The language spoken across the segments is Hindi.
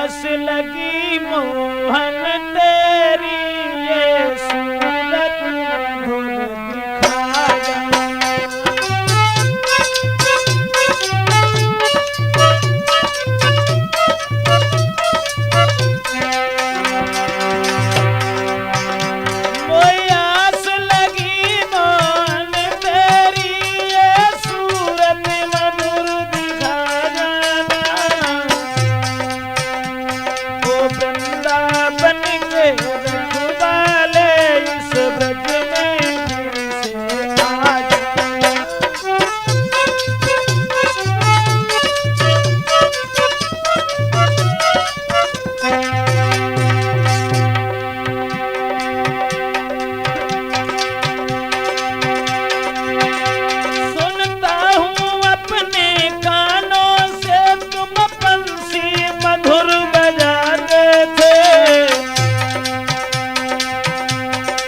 आस लगी मोहन तेरी, ये सूरत मधुर दिखा जा। मोई आस लगी मोहन तेरी, ये सूरत मधुर दिखा जाना। ओ वृंदावन के रखवाले इस ब्रज में फिर से आ जा। सुनता हूँ अपने कानों से तुम बंसी मधुर बजाते थे।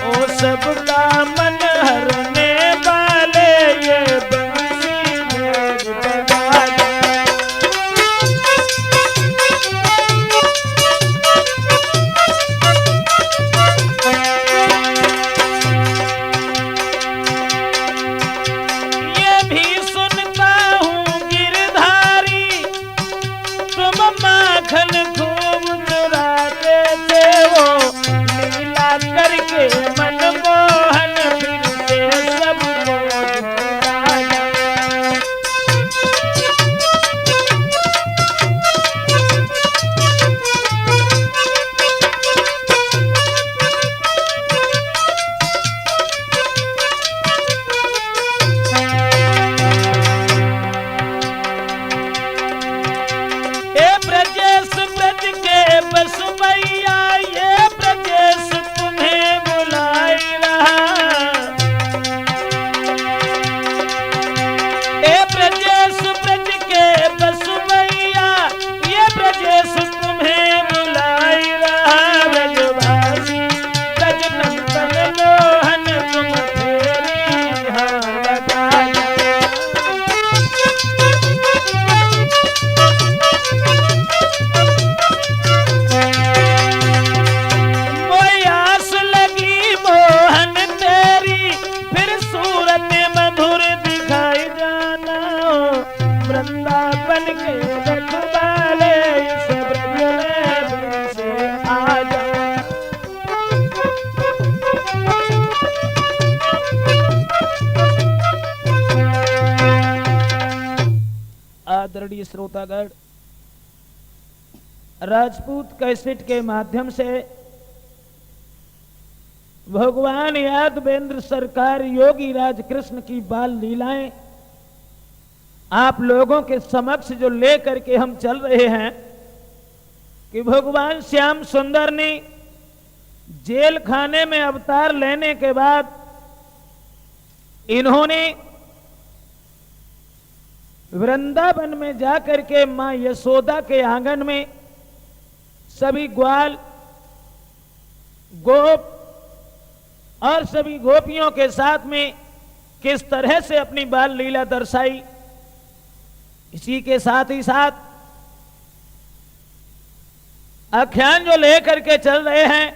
ओ सबका मन हरने वाले ये बंसी मेरी बजा दे। ये भी सुनता हूँ गिरधारी, तुम माखन खूब चुराते थे। वो लीला करके मनमोहन फिर से सबको दिखा जा। ए ब्रजेश ब्रज के बसवैया, ये ब्रजेश तुम्हें बुलाई रहा। ए ब्रजेश ब्रज के बसवैया, ये ब्रजेश तुम्हें बुलाई रहा। ब्रजवासी ब्रज नंदन मोहन तुम फेरी यहाँ लगा जा। मोई आस लगी मोहन तेरी, फिर सूरत मधुर दिखाई जाना। वृंदावन के रखवाले इस ब्रज में फिर से आ जा। आदरणीय श्रोतागण, राजपूत कैसेट के माध्यम से भगवान यादवेंद्र सरकार योगी राज कृष्ण की बाल लीलाएं आप लोगों के समक्ष जो ले करके हम चल रहे हैं कि भगवान श्याम सुंदर ने जेल खाने में अवतार लेने के बाद इन्होंने वृंदावन में जाकर के मां यशोदा के आंगन में सभी ग्वाल गोप और सभी गोपियों के साथ में किस तरह से अपनी बाल लीला दर्शाई। इसी के साथ ही साथ आख्यान जो लेकर के चल रहे हैं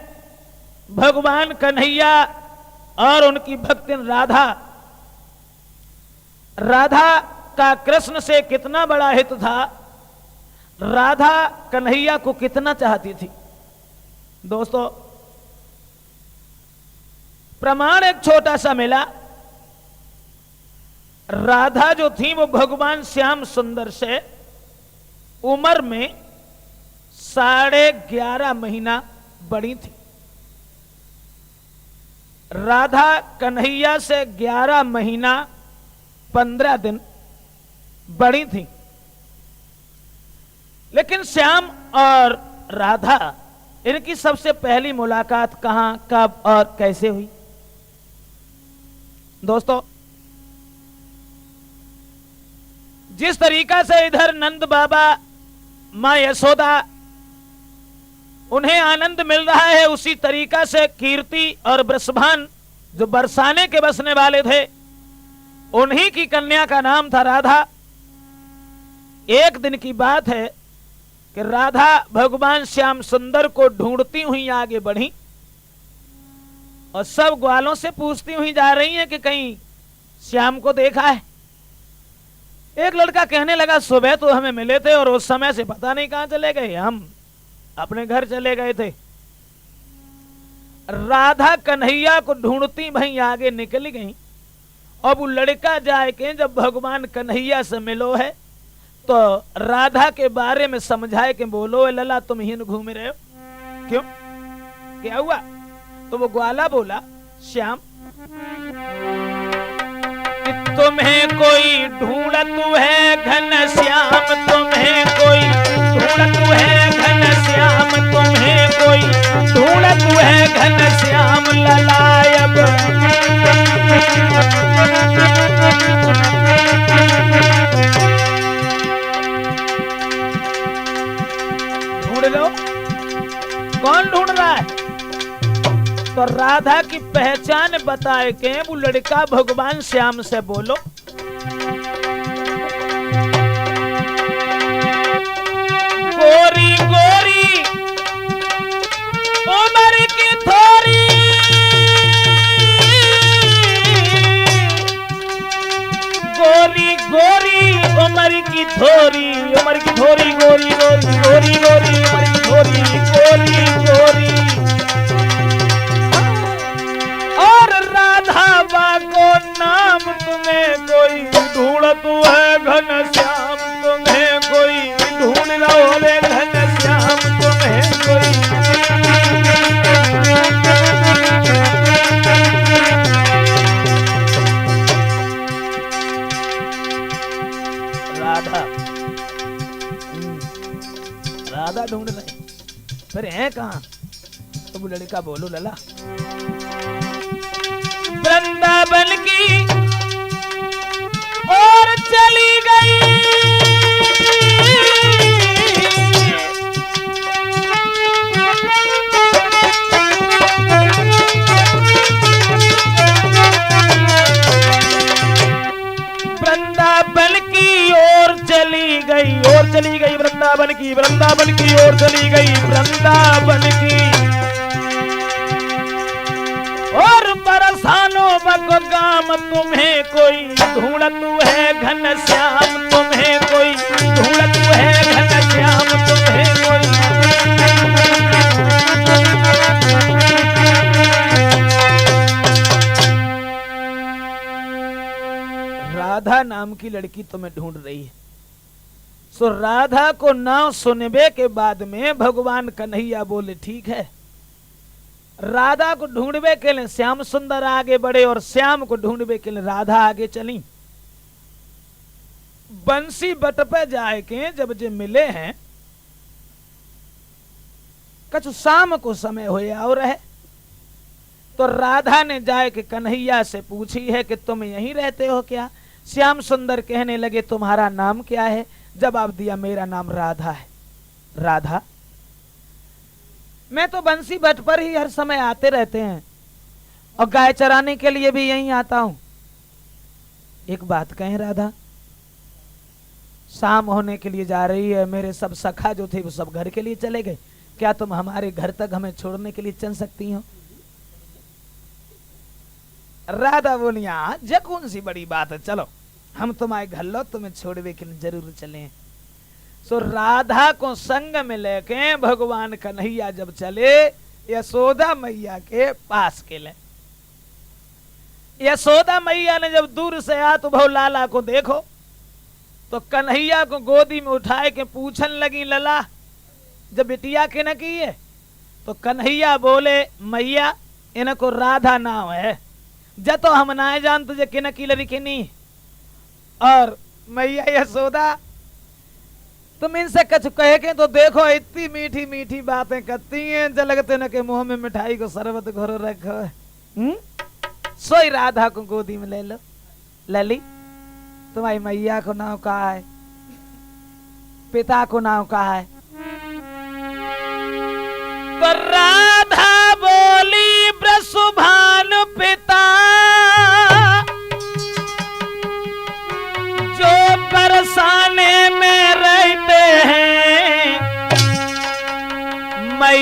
भगवान कन्हैया और उनकी भक्तिन राधा। राधा का कृष्ण से कितना बड़ा हित था, राधा कन्हैया को कितना चाहती थी। दोस्तों, प्रमाण एक छोटा सा मिला। राधा जो थी वो भगवान श्याम सुंदर से उम्र में 11.5 महीना बड़ी थी। राधा कन्हैया से 11 महीना 15 दिन बड़ी थी। लेकिन श्याम और राधा इनकी सबसे पहली मुलाकात कहां, कब और कैसे हुई? दोस्तों, जिस तरीका से इधर नंद बाबा मां यशोदा उन्हें आनंद मिल रहा है, उसी तरीका से कीर्ति और वृषभान जो बरसाने के बसने वाले थे, उन्हीं की कन्या का नाम था राधा। एक दिन की बात है, कि राधा भगवान श्याम सुंदर को ढूंढती हुई आगे बढ़ी और सब ग्वालों से पूछती हुई जा रही हैं कि कहीं श्याम को देखा है। एक लड़का कहने लगा सुबह तो हमें मिले थे और उस समय से पता नहीं कहां चले गए, हम अपने घर चले गए थे। राधा कन्हैया को ढूंढती भाई आगे निकल गई। अब वो लड़का जाए के जब भगवान कन्हैया से मिलो है तो राधा के बारे में समझाए कि बोलो लला तुम ही घूम रहे हो, क्यों क्या हुआ? तो वो ग्वाला बोला श्याम कि तुम्हें कोई ढूंढतू है घन श्याम, तुम्हें कोई ढूंढतू है घन श्याम, तुम्हें कोई ढूंढतू है घन श्याम ललायब। ढूंढ लो, कौन ढूंढ रहा है? तो राधा की पहचान बताए के वो लड़का भगवान श्याम से बोलो गोरी गोरी उम्र की थोड़ी, गोरी गोरी उम्र की थोड़ी, उम्र की थोड़ी गोरी गोरी गोरी गोरी उम्र की थोड़ी गोरी गोरी। और राधा को नाम तुम्हें कोई ढूंढतू है घन श्याम, तुम्हें कोई ढूंढ रहा है घन श्याम, तुम्हें कोई। राधा राधा ढूंढ रहे, फिर है कहां? तो वो लड़का बोलो लला वृंदावन की और चली गई, वृंदावन की ओर चली गई, और चली गई वृंदावन की, वृंदावन की ओर चली गई वृंदावन की। और बरसानो बको गाम तुम्हें कोई ढूंढतू है घन श्याम, तुम्हें कोई ढूंढतू है घन श्याम, तुम्हें कोई। राधा नाम की लड़की तुम्हें ढूंढ रही है। सो राधा को नाम सुनबे के बाद में भगवान कन्हैया बोले ठीक है। राधा को ढूंढबे के लिए श्याम सुंदर आगे बढ़े और श्याम को ढूंढबे के लिए राधा आगे चली। बंसी बट पे जाए के जब जे मिले हैं कछु शाम को समय होया और है, तो राधा ने जाए के कन्हैया से पूछी है कि तुम यहीं रहते हो क्या? श्याम सुंदर कहने लगे तुम्हारा नाम क्या है? जवाब दिया मेरा नाम राधा है। राधा मैं तो बंसी भट्ट पर ही हर समय आते रहते हैं और गाय चराने के लिए भी यहीं आता हूं। एक बात कहें राधा, शाम होने के लिए जा रही है, मेरे सब सखा जो थे वो सब घर के लिए चले गए, क्या तुम हमारे घर तक हमें छोड़ने के लिए चल सकती हो? राधा बोली हाँ जे कौन सी बड़ी बात है, चलो हम तुम्हारे घर लो, तुम्हें छोड़ने के लिए जरूर चले। सो राधा को संग में लेके भगवान कन्हैया जब चले यशोदा मैया के पास के ले। यशोदा मैया ने जब दूर से आ तो भाव लाला को देखो तो कन्हैया को गोदी में उठाए के पूछन लगी लला जब बिटिया के न की है? तो कन्हैया बोले मैया इनको राधा नाम है, जतो हम ना जान तुझे किन की लड़ी की नहीं। और मैया यशोदा तुम इनसे कछ कहे के तो देखो इतनी मीठी मीठी बातें करती हैं, जलगते न के मुंह में मिठाई को शरबत घोरो रखो। सोई राधा को गोदी में ले लो। लली तुम्हारी मैया को नाम कहा है? पिता को नाम कहा है? तो राधा बोली ब्रसुभान पिता जो बरसाने में रहते हैं,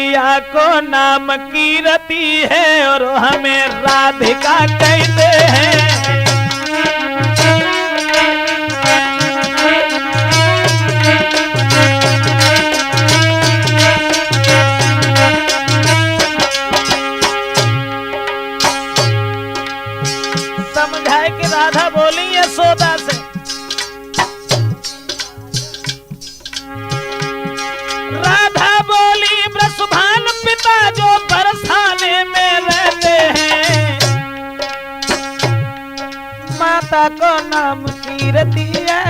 मैया को नाम कीरति है और हमें राधिका कहते हैं। समझाए कि राधा बोली यशोदा से, राधा बोली वृषभान पिता जो बरसाने में रहते हैं, माता को नाम कीरति है,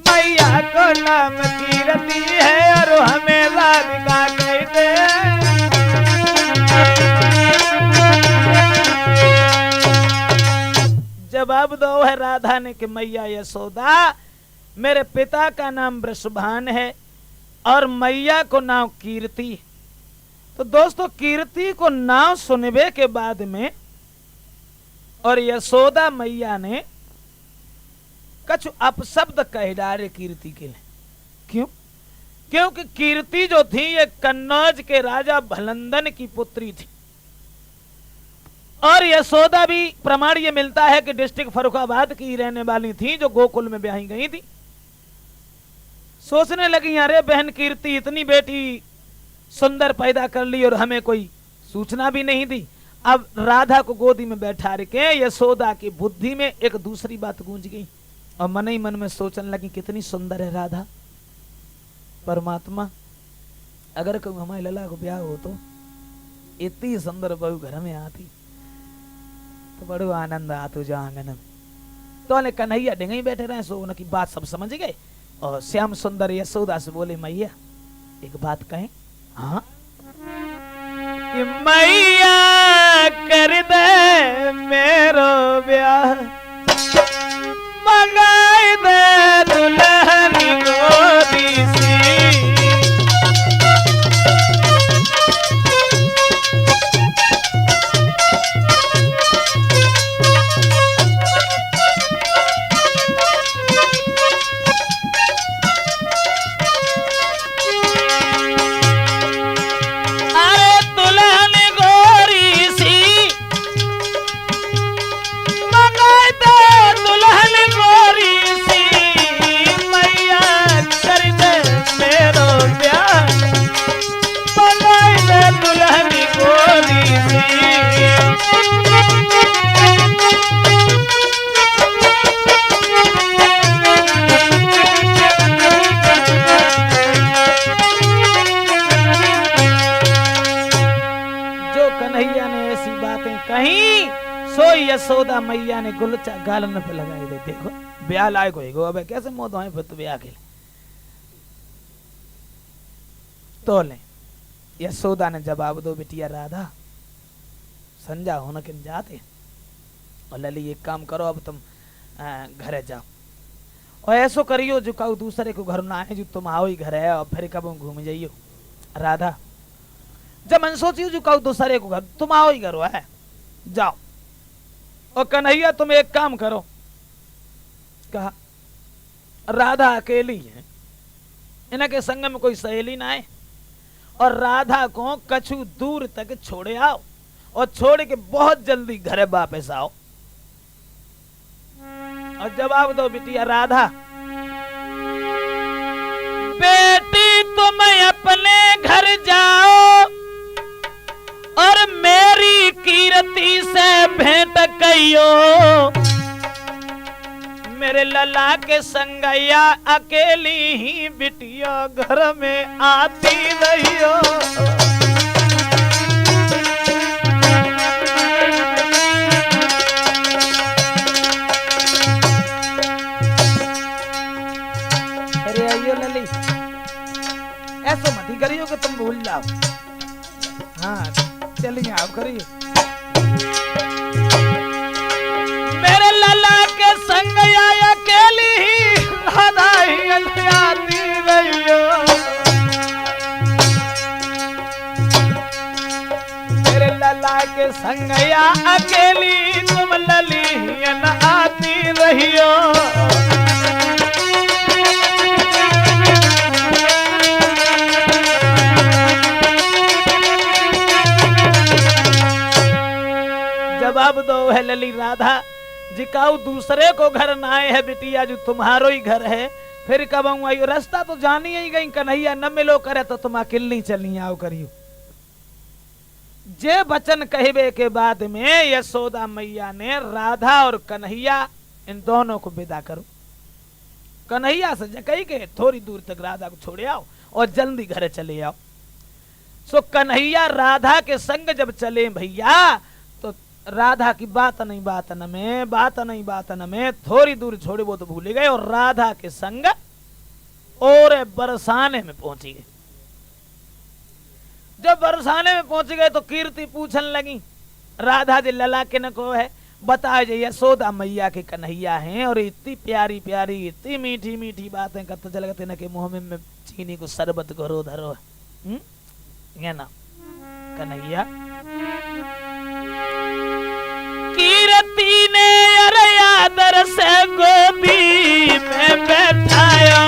मैया को नाम कीरति है और हमें राधिका कहते हैं। जवाब दो है राधा ने कि मैया यशोदा, मेरे पिता का नाम वृषभान है और मैया को नाम कीर्ति। तो दोस्तों, कीर्ति को नाम सुनने के बाद में और यशोदा मैया ने कुछ अपशब्द कह डाले कीर्ति के लिए। क्यों? क्योंकि कीर्ति जो थी ये कन्नौज के राजा भलंदन की पुत्री थी और यशोदा भी प्रमाण ये मिलता है कि डिस्ट्रिक्ट फर्रुखाबाद की रहने वाली थी जो गोकुल में ब्याही गई थी। सोचने लगी, अरे बहन कीर्ति इतनी बेटी सुंदर पैदा कर ली और हमें कोई सूचना भी नहीं दी। अब राधा को गोदी में बैठा के यशोदा की बुद्धि में एक दूसरी बात गूंज गई और मन ही मन में सोचने लगी, कितनी सुंदर है राधा। परमात्मा, अगर कोई हमारे लला को ब्याह हो तो इतनी सुंदर बहू घर में आती तो बड़ो आनंद आतो जो आंगन में। तो ने कन्हैया डिंगई बैठे रहे, सो उनकी बात सब समझ गए और श्याम सुंदर यशोदा से बोले, मैया एक बात कहें? हाँ। कि मैया कर दे मेरो ब्याह, मंगाई दे दुल्हन गोदी सी। यशोदा मैया ने गुलचा गालन पे लगाई दे, देखो ब्याह लायक होएगो, अब कैसे मौत होए फिर तो ब्याह के लिए। तो ले यशोदा ने जवाब दो, बिटिया राधा संजा होना किन जाते और लली एक काम करो, अब तुम घरे जाओ और ऐसो करियो जो कहू दूसरे को घर ना आए, जो तुम आओ ही घर है और फिर कब घूम जाइयो। राधा जब मन सोचियो जो कहू दूसरे को घर, तुम आओ ही घर है, जाओ। और कन्हैया तुम एक काम करो, कहा राधा अकेली है, इनके संग में कोई सहेली ना है और राधा को कछु दूर तक छोड़े आओ और छोड़ के बहुत जल्दी घरे वापस आओ। और जवाब दो बिटिया राधा, बेटी तुम अपने घर जाओ और मेरी कीर्ति से भेंट कहियो, मेरे लला के संगैया अकेली ही बिटिया घर में आती रहियो। अरे आइयो लली, ऐसा मत ही करियो कि तुम भूल जाओ। हाँ चलिए आप करिए। मेरे लला के संग आया अकेली ही राधा ही आती रहियो, मेरे लला के संग आया अकेली तुम लली ही आती रहियो। दो है लली राधा जिकाऊ दूसरे को घर ना आए है बिटिया जो तुम्हारो ही घर है, फिर कब आऊ रास्ता तो जानी ही गई कन्हैया न मिलो करे तो तुम अकेली चली आओ करियो। जे वचन कहबे के बाद में यशोदा मैया ने राधा और कन्हैया इन दोनों को विदा करो। कन्हैया से कही के थोड़ी दूर तक राधा को छोड़े आओ और जल्दी घर चले आओ। सो कन्हैया राधा के संग जब चले भैया तो राधा की बात नहीं बात न में थोड़ी दूर छोड़े वो तो भूल गए और राधा के संग और बरसाने में पहुंची गए। जब बरसाने में पहुंच गए तो कीर्ति पूछन लगी राधा जी लला के न को है बताए जे यशोदा मैया के कन्हैया हैं और इतनी प्यारी प्यारी इतनी मीठी मीठी बातें करते चल गए न के मुंह में चीनी को शरबत घरो धरो है ना कन्हैया। कीर्ति ने अरे आदर से गोदी में बैठाया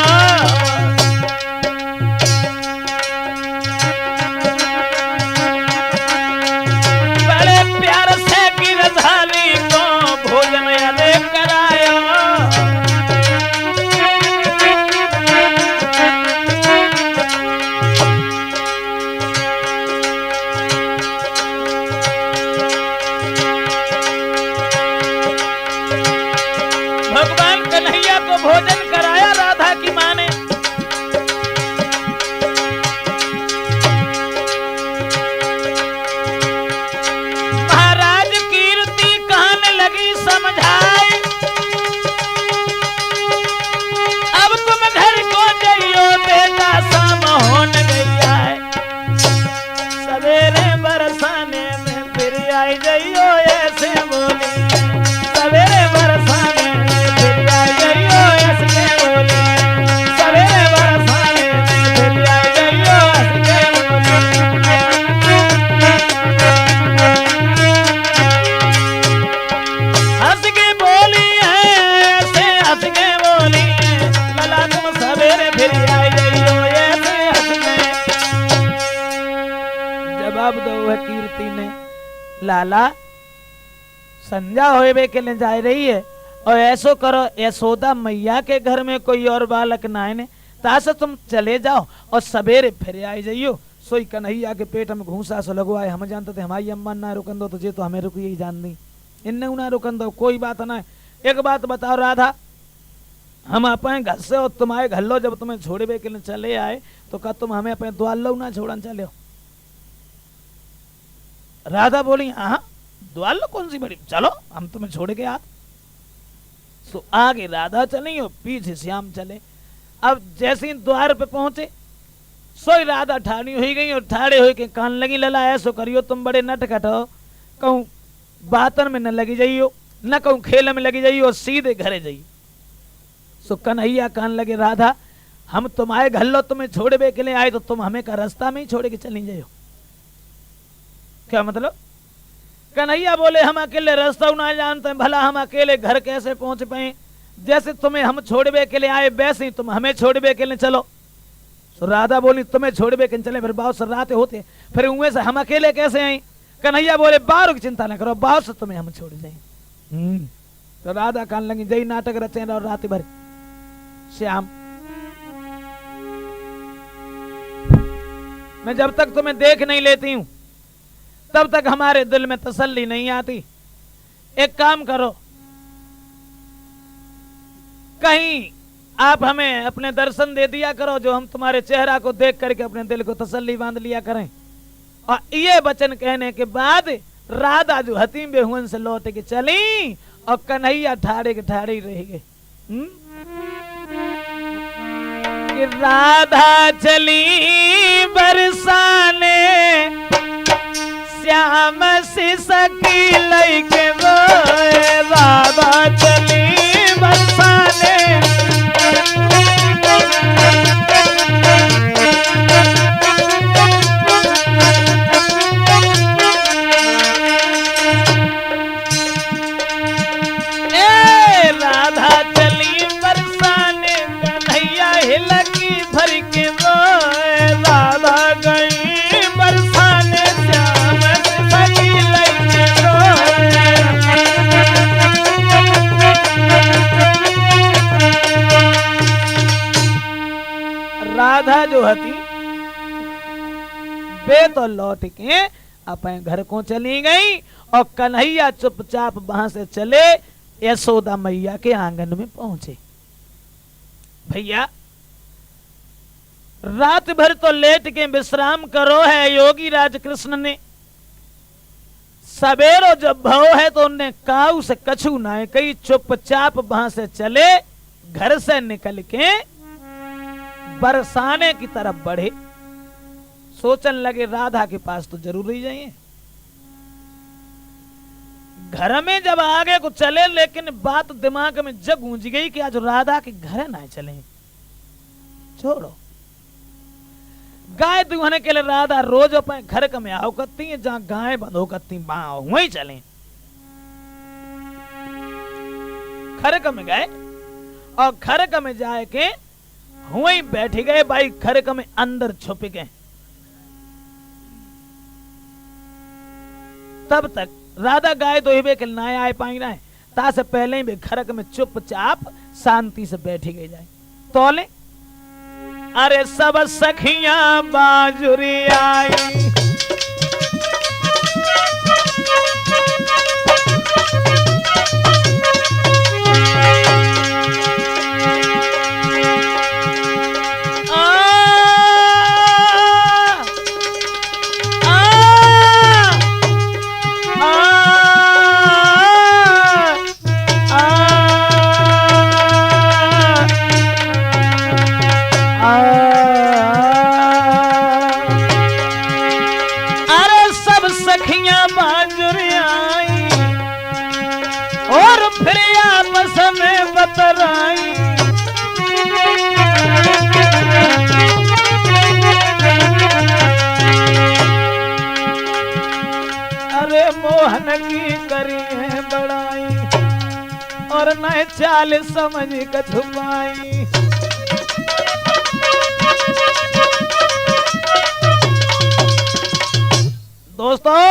भोजन कराया राधा की मां ने। महाराज कीर्ति कहने लगी समझाए अब तुम घर को जाइयो बेटा शाम होने गया है सवेरे बरसाने में फिर आई जाइयो ऐसे बोली सवेरे बरसाने कीर्ति ने लाला संजा होए के लिए जा रही है और ऐसो करो यशोदा मैया के घर में कोई और बालक ना है तासे तुम चले जाओ और सवेरे फिर आई जाइयो। सोई कन्हैया के पेट में घूसा सो लगवाए हम जानते थे हमारी अम्मा ना रुकन दो तुझे तो हमें रुकी ही जान दी इन्ने ना रुकन दो कोई बात ना है। एक बात बताओ राधा हम अपने घर से और तुम्हारे घर लो जब तुम्हें छोड़े के लिए चले आए तो क्या तुम हमें अपने द्वार लो ना छोड़न चले हो। राधा बोली हाँ द्वार लो कौन सी बड़ी चलो हम तुम्हें छोड़ के आ। सो आगे राधा चली और पीछे श्याम चले। अब जैसे ही द्वार पे पहुंचे सोई राधा ठाड़ी हुई गई और ठाड़े हुई के कान लगी लला ऐसो करियो तुम बड़े नटखट हो कहूं बातन में न लगी जाइयो न कहूं खेल में लगी जाइयो और सीधे घरे जाइयो। सो कन्हैया कान लगे राधा हम तुम्हारे घर लो तुम्हें छोड़े के लिए आए तो तुम हमें का रास्ता में ही छोड़ के चली जाइयो। क्या मतलब? कन्हैया बोले हम अकेले रास्ता ना जानते हैं भला हम अकेले घर कैसे पहुंच पाए जैसे तुम्हें हम छोड़बे के लिए आए वैसे ही तुम हमें छोड़बे के लिए चलो। तो राधा बोली तुम्हें छोड़बे के चले फिर बाहर से रात होते फिर उनमें से हम अकेले कैसे आए। कन्हैया बोले बाहर की चिंता न करो बाहर से तुम्हें हम छोड़ जाए। तो राधा कान लगी जय नाटक रचे और रात भर श्याम मैं जब तक तुम्हें देख नहीं लेती हूं तब तक हमारे दिल में तसल्ली नहीं आती। एक काम करो कहीं आप हमें अपने दर्शन दे दिया करो जो हम तुम्हारे चेहरा को देख करके अपने दिल को तसल्ली बांध लिया करें। और ये वचन कहने के बाद राधा जो हतीम बेहुन से लौट के चली और कन्हैया ठाड़े के ठाड़े ही रह गए। कि राधा चली बरसाने श्याम से सकी लैके रोए राधा चली बरसाने राधा चली बरसाने कन्हैया हिलकी भर के रोए राधा गई बरसाने श्याम से सकी लैके रोए। जो हती वे तो लौट के अपने घर को चली गई और कन्हैया चुपचाप वहां से चले यशोदा मैया के आंगन में पहुंचे। भैया रात भर तो लेट के विश्राम करो है योगी राज कृष्ण ने। सवेरो जब भव है तो उनने काऊ से कछु ना कही, चुपचाप वहां से चले, घर से निकल के बरसाने की तरफ बढ़े। सोचन लगे राधा के पास तो जरूर ही जाइए। घर में जब आगे को चले, लेकिन बात दिमाग में जग गूंज गई कि आज राधा के घर ना चले। छोड़ो, गाय दुहने के लिए राधा रोज अपने घर का में आओ करती है, जहां गाय बंधो करती बाओ वहीं चले। खरक में गए और खरक में जाए के वहीं बैठ गए। भाई खरक में अंदर छुप गए। तब तक राधा गाय दोहिबे के ना आए पाई ना है, ता से पहले ही वे खरक में चुपचाप शांति से बैठी गई जाए। तोले अरे सब सखियां बाजुरी आई, अरे मोहन की करी है बड़ाई और न चाल समझ का छुपाई। दोस्तों,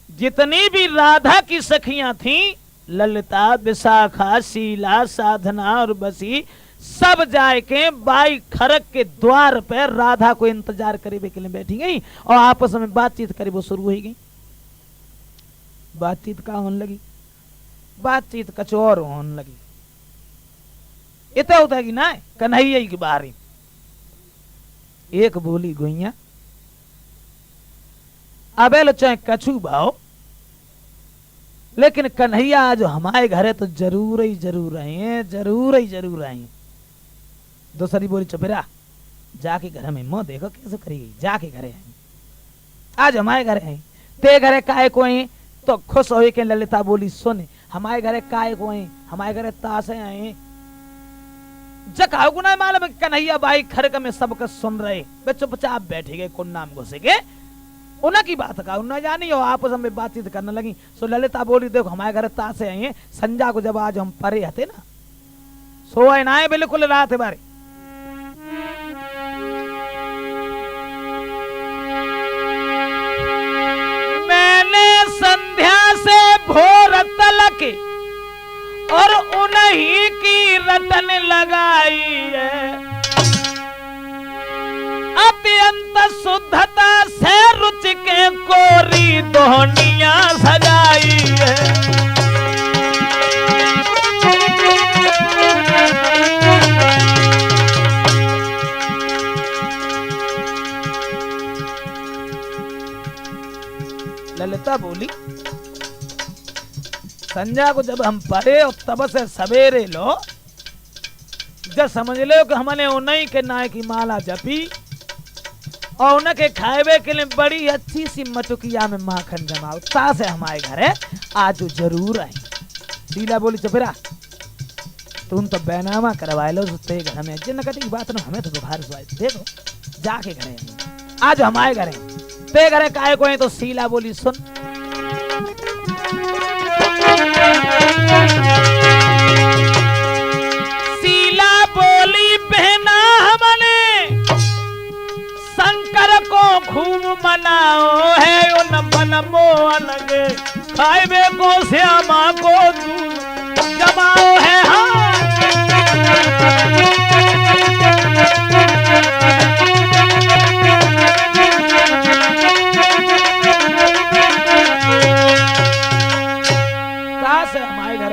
जितनी भी राधा की सखियां थीं, ललिता, विशाखा, शीला, साधना और बसी, सब जाए के बाई खरक के द्वार पर राधा को इंतजार करे के लिए बैठी गई और आपस में बातचीत करे वो शुरू हो गई। बातचीत का होने लगी, बातचीत कछ और होने लगी। इतना होता है कि ना कन्हैया की बारी एक बोली गोइया अबेल चाहे कछु भाव, लेकिन कन्हैया आज हमारे घर है तो जरूर ही जरूर आए, जरूर ही जरूर आए। दूसरी बोली चुपेरा जाके घर में मोह देखो कैसे करेगी, जाके घरे आई, आज हमारे घर है ते घरे काय को आई तो खुश हो के ललिता बोली सुन हमारे घरे काय को आई, हमारे घरे तासे आए। जकाओ गुना मालूम कन्हैया बाई खरक में सबका सुन रहे, वे चुपचाप बैठे गए, कुन नाम घुसे गए, उनकी बात का उन्हें जानी और आपस में बातचीत करने लगी। सो ललिता बोली देखो हमारे घर तासे आए, संजा को जब आज हम परे हते ना सोए ना आए बिल्कुल रात बारे। मैंने संध्या से भोर तलक और उन्हीं की रटन लगाई है, अत्यंत शुद्धता से रुचि के कोरी दोहनिया सजाई है। ललिता बोली संध्या को जब हम पढ़े और तब से सवेरे लो जब समझ लो कि हमने उन्हीं के नाय की माला जपी और उनके खाएबे के लिए बड़ी अच्छी सी मटुकिया में माखन जमाओ, ता से हमारे घर है आज जरूर आई। शीला बोली चुपेरा तुम तो बैनामा करवाए लो ते घर में जिन कटी बात ना हमें तो बुखार देखो जाके घरे आज हमारे घरे ते घरे काय को है। तो शीला बोली सुन शीला बोली बहना हमने शंकर को खूब मनाओ है, उन मन मोह लगे खाएबे को श्यामा को जमाओ है। हाँ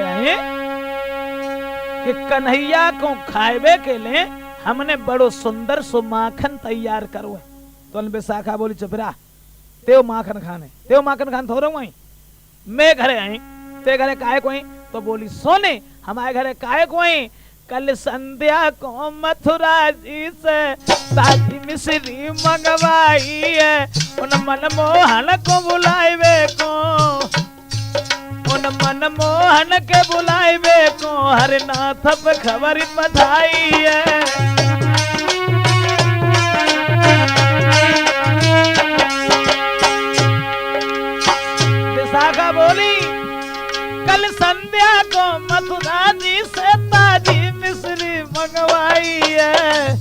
कहे हैं कि कन्हैया को खाएबे के लिए हमने बड़ो सुंदर सो माखन तैयार करो है। तो विशाखा बोली चुप रहा, तेव माखन खान थोड़ा वही मैं घरे आई, ते घरे काहे कोई? तो बोली सोने हमारे घरे काहे कोई? कल संध्या को मथुरा जी से ताजी मिश्री मंगवाई है, उन मनमोहन को बुलावे को, उन मनमोहन के बुलावे को हरनाथ पे खबर पठाई है। विशाखा बोली कल संध्या को मथुरा जी से ताजी मिश्री मंगवाई है,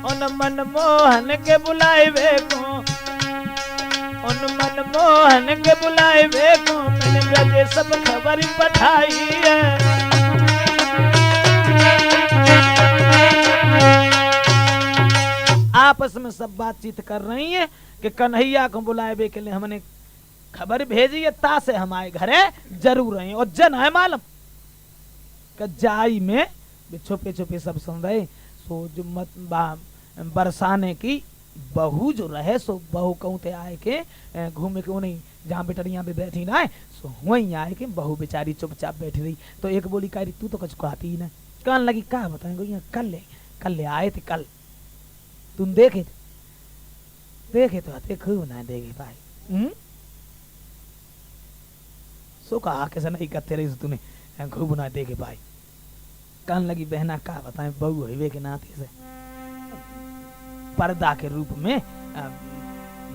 उन मनमोहन के बुलावे को, उन मनमोहन के बुलावे को मैंने ब्रजे सब खबर पठाई है। आपस में सब बातचीत कर रही है कि कन्हैया को बुलावे के लिए हमने खबर भेजी है, ता से हमारे घरे जरूर रहे। और जन है मालूम जाई में छुपे छुपे सब सुन रहे। सो जो बरसाने की बहू जो रहे सो बहू कहूँ ते आए के घूमे के उन्हीं जहाँ बेटरिया पे बैठी ना है सो वहीं आए के बहू बेचारी चुपचाप बैठी रही। तो एक बोली कह रही तू तो कुछ कहती ही ना, कहने लगी क्या बताएंगे कल ले आए थे, कल तुम देखे तो आते खूब ना देखे भाई। सो कहा कैसे नहीं करते रही तूने खूब ना देखे भाई। कहने लगी बहना का बताएं बहू हिवे के नाते से पर्दा के रूप में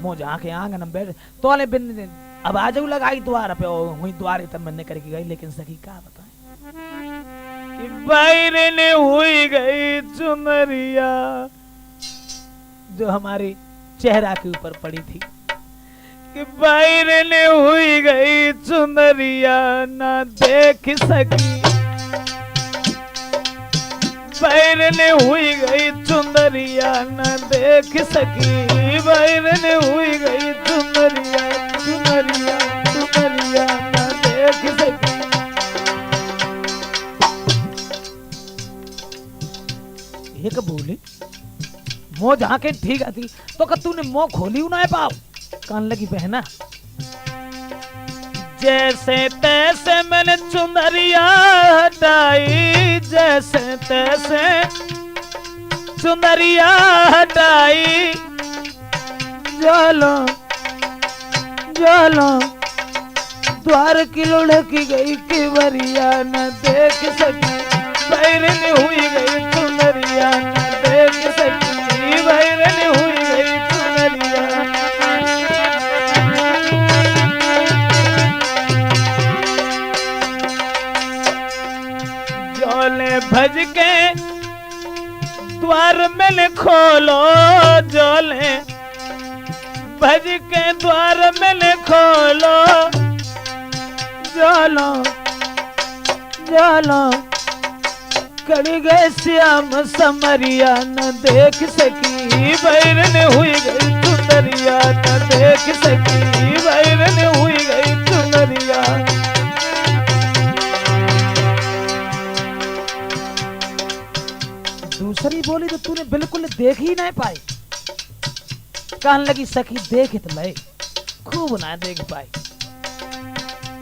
मोज आके आंगन में बैठ तो बिन आवाज लगाई द्वार पे वही द्वारे तब मन करके गई। लेकिन सखी का बताएं कि बाहर ने हुई गई चुनरिया जो हमारे चेहरा के ऊपर पड़ी थी, कि बाहर ने हुई गई चुनरिया ना देख सकी, बाहर ने हुई गई चुनरिया ना देख सकी, बाहर ने हुई गई चुनरिया चुनरिया चुनरिया ना देख सकी। एक बोली मोह जहाँ के ठीक आती तो का तूने मोह खोली ना पाओ। कान लगी बहना जैसे तैसे मैंने चुनरिया हटाई, जैसे तैसे चुनरिया हटाई, जालो जालो द्वार की लुढ़की गई किवरिया न देख सकी, बैरन हुई गई चुनरिया न देख सकी, बैरन हुई गई चुनरिया। जोले भज के द्वार में खोलो, जोले भज के द्वार में खोलो, जोलो जोलो कड़ी गए श्याम समरिया न देख सकी, बैरन हुई गई चुनरिया न देख सकी, बैरन हुई गई चुनरिया। दूसरी बोली तो तूने बिल्कुल देख ही नहीं पाई। कहने लगी सखी देख तो ले खूब ना देख पाई,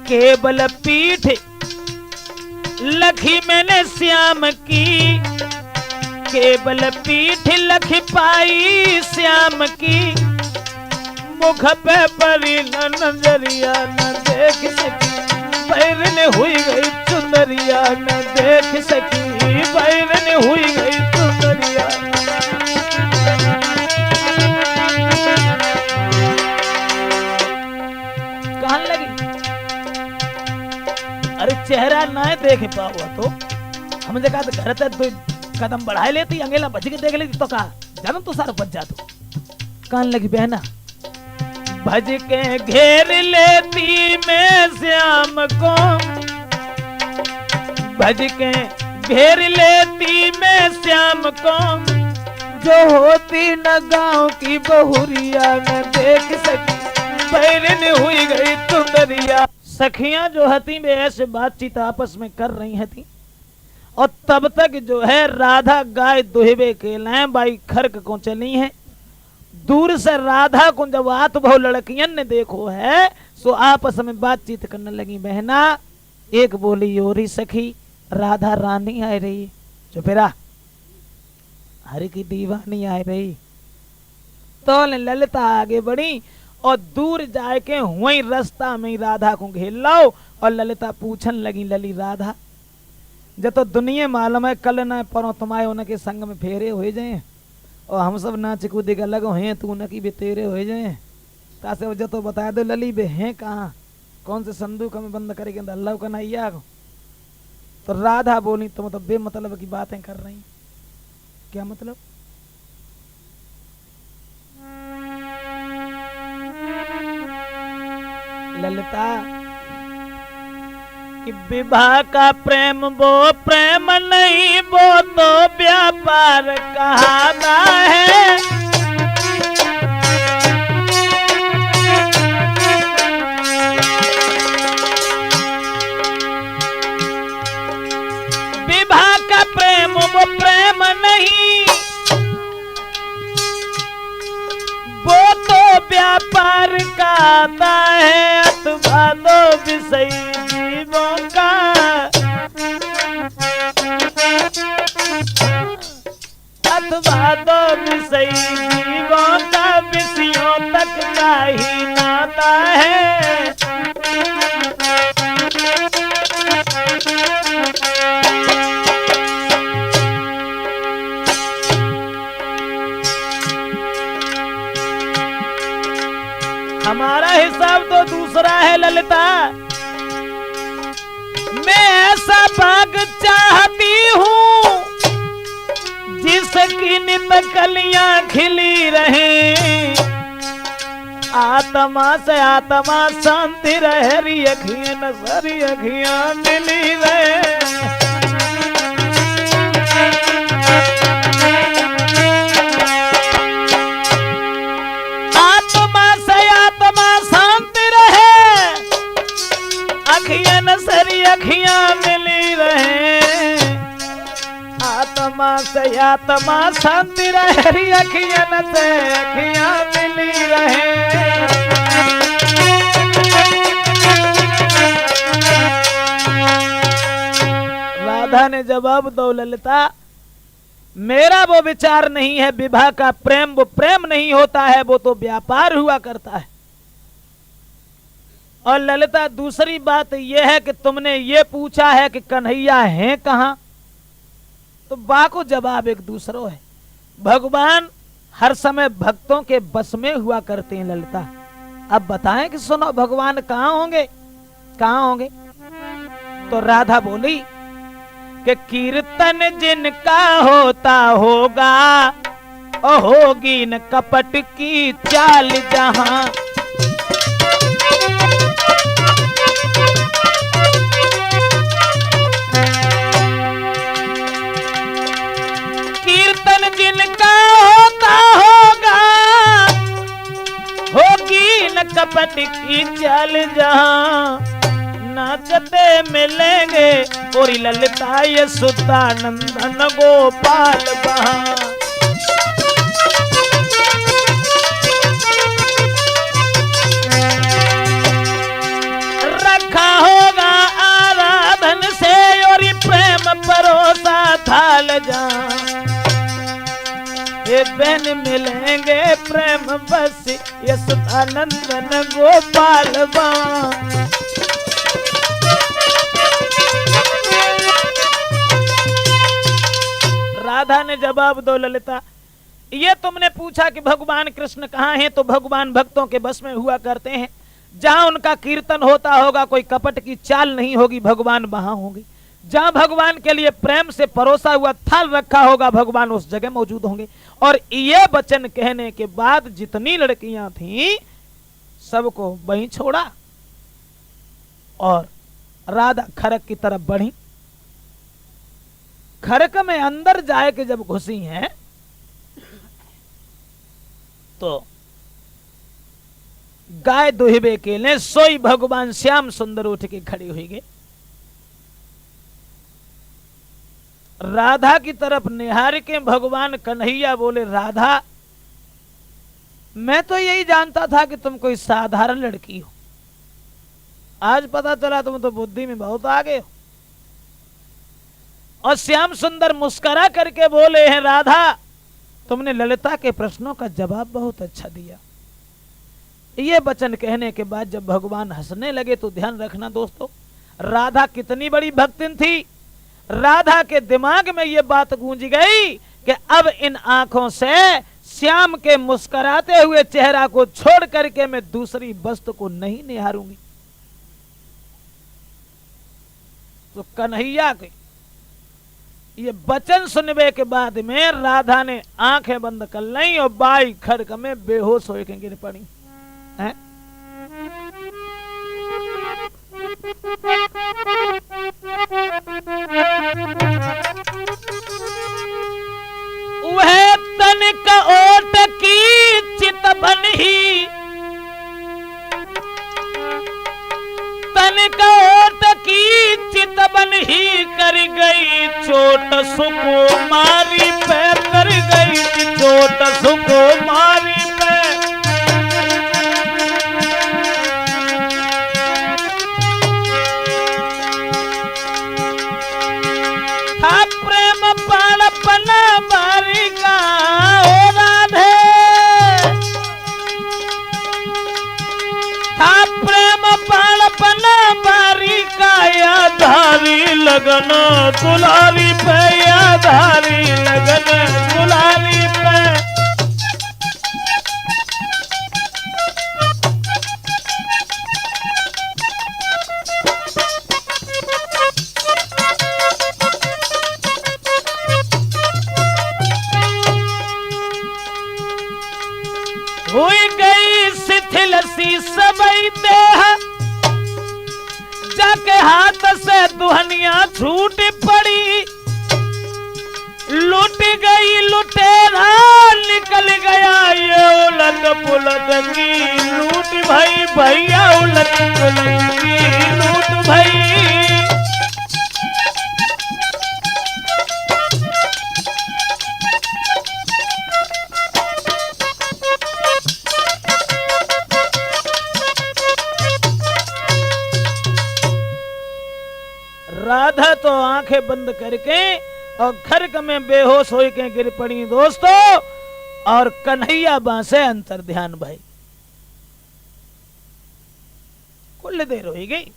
केवल पीठ लखी मैंने श्याम की, केवल पीठ लखी पाई श्याम की, मुख पे परी न नजरिया न देख सकी, बैरन हुई गई चुनरिया न देख सकी, बैरन हुई गई चुनरिया। कहने लगी अरे चेहरा ना देख पाओ तो हम जगह तो घर तक दो कदम बढ़ाए लेती, अंगेला बच के देख लेती तो कहा जानम तो सारा बच जातो। कहने लगी बहना भज के घेर लेती मैं श्याम को, भज के घेर लेती मैं श्याम को, जो होती न गांव की बहुरिया न देख सकी, बैरन हुई गई चुनरिया। सखियां जो हती वे ऐसे बातचीत आपस में कर रही हती और तब तक जो है राधा गाय दुहबे के लाए बाई खर्क को चली है। दूर से राधा को जब आत बहु लड़कियन ने देखो है सो आपस में बातचीत करने लगी। बहना एक बोली ओरी सखी राधा रानी आ रही, चुपेरा हरि की दीवानी आ रही। तो ललिता आगे बढ़ी और दूर जाके वही रास्ता में राधा को घेर लो और ललिता पूछन लगी लली राधा जब तो दुनिया मालूम है कल न परो तुम्हारे उनके संग में फेरे हो जाए और हम सब नाच कूदे के अलग हैं तू उनकी भी तेरे हो जाए तासे वजह तो बता दो लली बे हैं कहाँ कौन से संदूक में बंद करेंगे अल्लाह का नैया को। तो राधा बोली तुम तो बेमतलब की बातें कर रही, क्या मतलब? ललिता कि विवाह का प्रेम वो प्रेम नहीं वो तो व्यापार कहना है। विवाह का प्रेम वो प्रेम नहीं वो तो व्यापार कहता है अथवा दो विषय जीवों का। अथवा दो विषय जीवों का विषयों तक का ही नाता है। हमारा हिसाब तो दूसरा है ललिता। मैं ऐसा भाग चाहती हूँ जिसकी नित कलियां खिली रहे, आत्मा से आत्मा शांति रहे, री अखियां नजरी अखियां मिली रहे। नसरी अखियां मिली रहे, आत्मा से आत्मा शांति रहे, अखियां से अखियां मिली रहे। राधा ने जवाब दो ललिता मेरा वो विचार नहीं है, विवाह का प्रेम वो प्रेम नहीं होता है, वो तो व्यापार हुआ करता है। और ललिता दूसरी बात यह है कि तुमने ये पूछा है कि कन्हैया है कहां, तो बाको जवाब एक दूसरो है। भगवान हर समय भक्तों के बस में हुआ करते हैं ललिता। अब बताएं कि सुनो भगवान कहां होंगे, कहां होंगे? तो राधा बोली कि कीर्तन जिनका होता होगा और होगी न कपट की चाल जहां। कीर्तन जिनका होता होगा होगी न कपट की चाल जहां। नाचते मिलेंगे और ललिता यशोदा नंदन गोपाल वहां। रखा होगा आराधन से और प्रेम परोसा थाल जहां। ये बहन मिलेंगे प्रेम बस यशोदा नंदन गोपाल वहां। राधा ने जवाब दो ललिता ये तुमने पूछा कि भगवान कृष्ण कहाँ हैं, तो भगवान भक्तों के बस में हुआ करते हैं। जहां उनका कीर्तन होता होगा कोई कपट की चाल नहीं होगी, भगवान वहां होंगे। जहां भगवान के लिए प्रेम से परोसा हुआ थाल रखा होगा भगवान उस जगह मौजूद होंगे। और ये वचन कहने के बाद जितनी लड़कियां थीं सबको वहीं छोड़ा और राधा खरक की तरफ बढ़ी। खरक में अंदर जाए के जब घुसी हैं तो गाय दुहिबे के लिए सोई भगवान श्याम सुंदर उठ के खड़े हुए गए। राधा की तरफ निहार के भगवान कन्हैया बोले, राधा मैं तो यही जानता था कि तुम कोई साधारण लड़की हो, आज पता चला तुम तो बुद्धि में बहुत आगे हो। और श्याम सुंदर मुस्कुरा करके बोले हैं, राधा तुमने ललिता के प्रश्नों का जवाब बहुत अच्छा दिया। ये वचन कहने के बाद जब भगवान हंसने लगे तो ध्यान रखना दोस्तों, राधा कितनी बड़ी भक्तिन थी। राधा के दिमाग में ये बात गूंज गई कि अब इन आंखों से श्याम के मुस्कुराते हुए चेहरा को छोड़ करके मैं दूसरी वस्तु को नहीं निहारूंगी। तो कन्हैया के ये वचन सुनने के बाद में राधा ने आंखें बंद कर ली और बाई खड़क में बेहोश होकर गिर पड़ी है। वह तनिक ओट की चितवन ही, तनिक ओट की चितवन ही कर गई चोट सुकुमारी पे, कर गई चोट सुकुमारी पे। था प्रेम बालपन बारिका ओ राधे, था प्रेम बालपन बारिका या धारी लगन दुलारी पे, या धारी लगन दुलारी पे। हुई गई शिथिल सी सबई देह, जाके हाथ से दुहनिया छूट पड़ी। लूट गई लुटेरा निकल गया ये उलट पुलट की लूट भाई, भैया उलट पुलट की लूट भाई। राधा तो आंखें बंद करके और खरक में बेहोश हो के गिर पड़ी दोस्तों, और कन्हैया बांसे अंतर ध्यान भाई। कुल देर हो गई।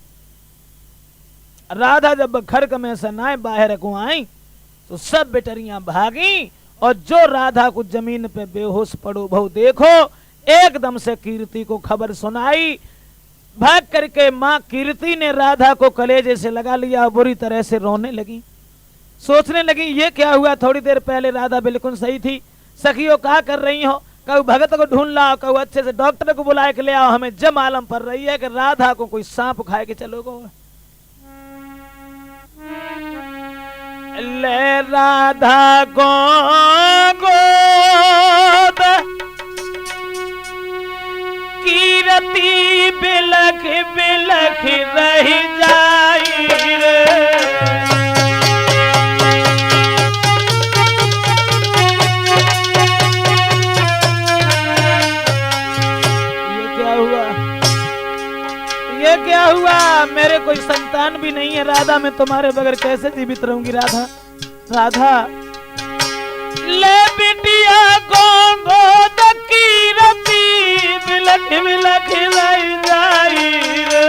राधा जब खरक में से नाय बाहर को आई तो सब बेटरियां भागी, और जो राधा को जमीन पे बेहोश पड़ो भाव देखो, एकदम से कीर्ति को खबर सुनाई। भाग करके माँ कीर्ति ने राधा को कलेजे से लगा लिया, बुरी तरह से रोने लगी। सोचने लगी ये क्या हुआ, थोड़ी देर पहले राधा बिल्कुल सही थी। सखियों क्या कर रही हो, कहू भगत को ढूंढ लाओ, कहू अच्छे से डॉक्टर को बुला के ले आओ, हमें जब मालूम पड़ रही है कि राधा को कोई सांप खाए के चलोगे। ले राधा को गोद कीरती बिलख बिलख रही जाई रे। ये क्या हुआ, मेरे कोई संतान भी नहीं है राधा, मैं तुम्हारे बगैर कैसे जीवित रहूंगी राधा। राधा ले बिटिया गोद कीरती बिलख बिलख रही जाई रे।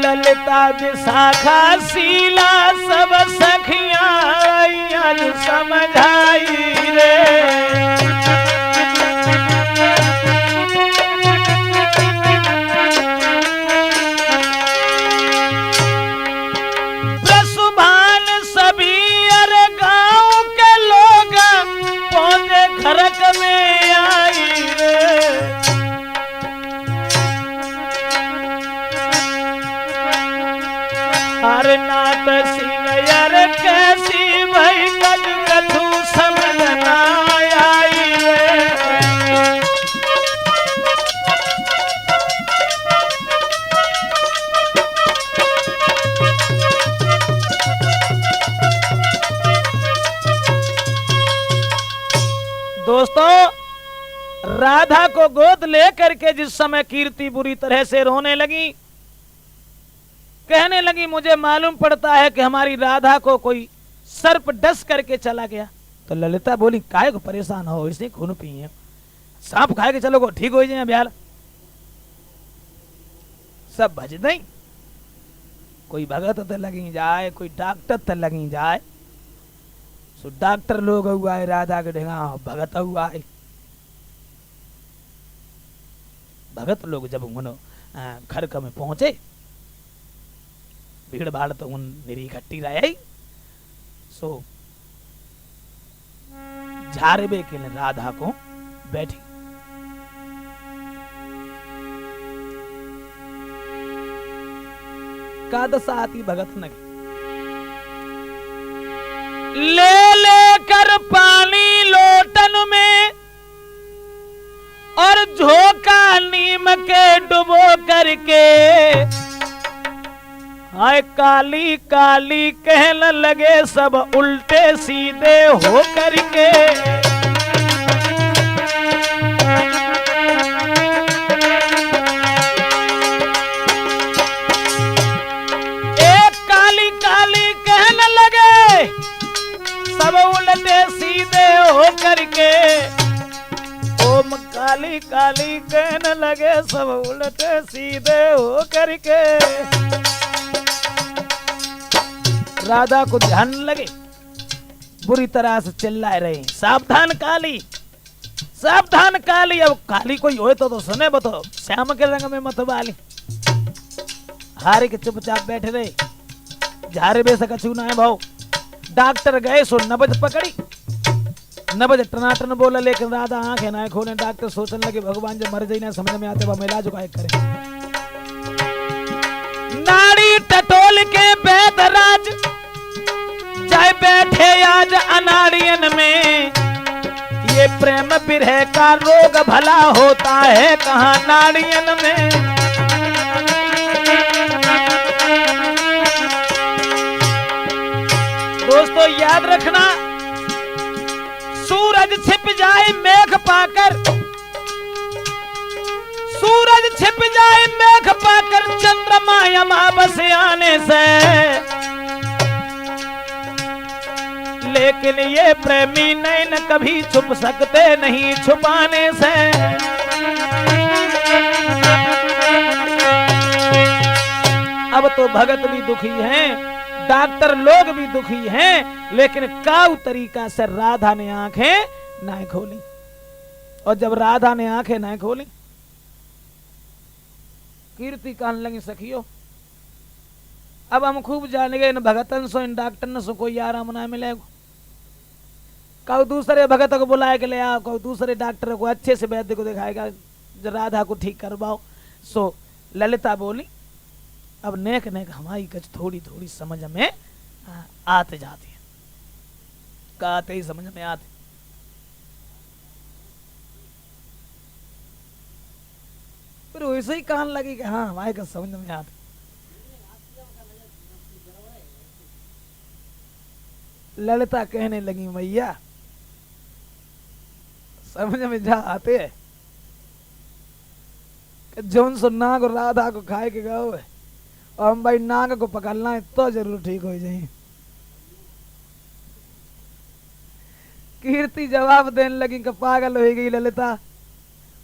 ललिता विशाखा शीला सब सखियां आज समझाई रे। खरक में आई रे। हर नाथ सिंह यार कैसी भाई कद कथू समझ ना आई रे। राधा को गोद लेकर के जिस समय कीर्ति बुरी तरह से रोने लगी, कहने लगी मुझे मालूम पड़ता है कि हमारी राधा को कोई सर्प डस करके चला गया। तो ललिता बोली काहे को परेशान हो, इसे खून पिए, सांप खाए के चलो ठीक हो जाए ब्याल। सब भज नहीं, कोई भगत ते लगी जाए, कोई डॉक्टर ते लगी जाए। सो डॉक्टर लोग हुआ है राधा के ढेगा भगत हुआ है। भगत लोग जब उन घर में पहुंचे, भीड़ भाड़ तो उन निरी इकट्ठी रहे। सो झारबे के लिए राधा को बैठी। का दशा आती भगत नगी, ले लेकर पानी लोटन में और झोंका नीम के डुबो करके, हाय काली काली कहने लगे सब उल्टे सीधे हो करके। एक काली काली कहने लगे सब उल्टे सीधे हो करके। ओम काली काली कहने लगे सब उल्टे सीधे हो करके। राधा को ध्यान लगे, बुरी तरह से चिल्लाए रहे सावधान काली, सावधान काली। अब काली कोई होए तो सुने बतो, श्याम के रंग में मत वाली। हारे के चुपचाप बैठे रहे, झारे बे से कछु ना है भाव। डॉक्टर गए सो नबज पकड़ी, नबज टनाटन बोला, लेकिन राधा आंखें ना खोले। डॉक्टर सोचने लगे भगवान जब मर जाए ना समझ में आते हम इलाज का करे। नाड़ी टटोल के बैदराज चाहे बैठे आज अनाड़ियन में, ये प्रेम विरह का रोग भला होता है कहाँ नाड़ियन में। दोस्तों याद रखना, सूरज छिप जाए मेघ पाकर, सूरज छिप जाए मेघ पाकर, चंद्रमा अमावस आने से, लेकिन ये प्रेमी नैन कभी छुप सकते नहीं छुपाने से। अब तो भगत भी दुखी हैं, डॉक्टर लोग भी दुखी हैं, लेकिन काउ तरीका से राधा ने आंखें ना खोली। और जब राधा ने आंखें ना खोली, कीर्ति कहने लगी सखियो अब हम खूब जान गए, इन भगतन सो इन डॉक्टर सो कोई आराम ना मिलेगा। कहो दूसरे भगत को बुलाए के ले आओ, कहो दूसरे डॉक्टर को अच्छे से वैद्य को दिखाएगा, राधा को ठीक करवाओ। सो ललिता बोली अब नेक नेक हमारी कुछ थोड़ी थोड़ी समझ में आते जाती है, कहते ही समझ में आते। फिर वैसे ही कहने लगी कि हाँ हमारे का समझ में आते। ललिता कहने लगी मैया समझ में जा आते है कि जौन सो नाग राधा को खाए के गए है, और हम भाई नाग को पकड़ना है तो जरूर ठीक हो जाए। कीर्ति जवाब देने लगी कि पागल हो गई ललिता,